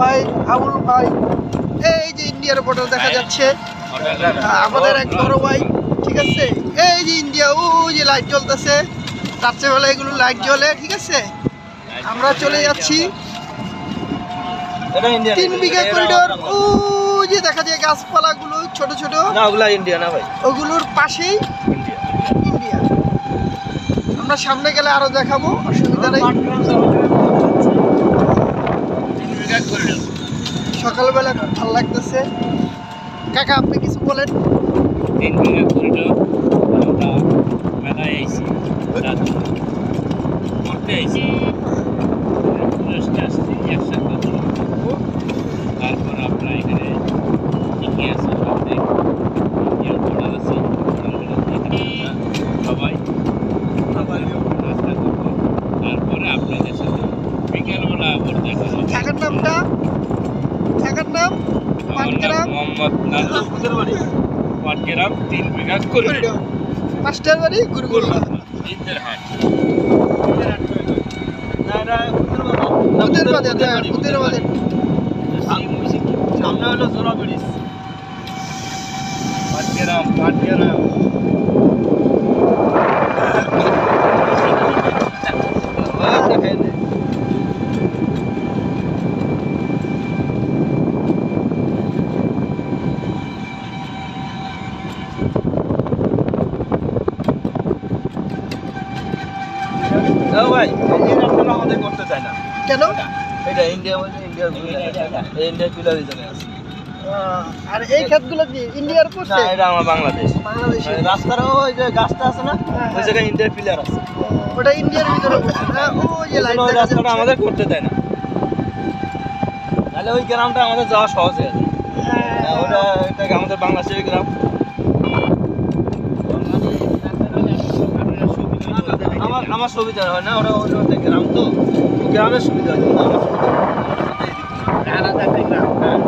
ভাই, আবুল ভাই, এই যে ইন্ডিয়ার বর্ডার দেখা যাচ্ছে, আমাদের এক বড় ভাই, ঠিক আছে, এই যে ইন্ডিয়া, ওই যে লাইট জ্বলতেছে, রাত্রেবেলা এগুলো লাইট জ্বলে, ঠিক আছে। আমরা চলে যাচ্ছি 3 বিঘা করিডোর, ওই যে দেখা যায় গাছপালাগুলো ছোট ছোট, না ওগুলা ইন্ডিয়া না ভাই, ওগুলোর পাশেই ইন্ডিয়া। আমরা সামনে গেলে আরো দেখাবো, অসুবিধা নেই। সকালবেলা খুব ভালো লাগতেছে। কাকা আপনি কিছু বলেন। 3 বিঘা করিডোর আমরা মেলায় আইছি, করতে আইছি, আসছি একসাথে। তারপর আমরা এখানে ঠিকই আছে, সামনে ইন্ডিয়ার বর্ডার আছে, সবাই নাস্তা করবো। তারপরে আপনাদের সাথে বিকেলবেলা আবার দেখা হবে। কাকার নামটা, কাকার নাম পাটগ্রাম, মোহাম্মদ নাজমুল পাটগ্রাম 3 বিঘা করিডোর, মাস্টার বাড়ি গুরুগুল্লা, ঈদের হাট। ওদের বাদে, ওদের বাদে। সামনে হলো জোড়া ব্রিজ। পাটগ্রাম দেখাই দে। ভাই এই রাস্তাটা আমাদের করতে চায় না কেন? এটা ইন্ডিয়া বলছে, ইন্ডিয়ার ইন্ডিয়া পিলার হিসেবে আছে। আর এই ক্ষেতগুলো কি ইন্ডিয়ার না করছে? এটা আমার বাংলাদেশ। বাংলাদেশে। মানে রাস্তার ওই যে গাছটা আছে না, ওই জায়গায় ইন্ডিয়ার পিলার আছে। ওটা ইন্ডিয়ার ভিতরে করছে না? ওই যে লাইট ওই দেখা রাস্তাটা যাচ্ছে। আমাদের করতে দেয় না, তাহলে ওই গ্রামটা আমাদের যাওয়া সহজ হয়ে যায়। হ্যাঁ, ওটা এটা আমাদের বাংলাদেশের গ্রাম। আমার সুবিধা হয় না, ওরা ওটা গ্রাম তো, গ্রামের সুবিধা হয় না, আমার সুবিধা হয় না। আলাদা একটা গ্রাম। হ্যাঁ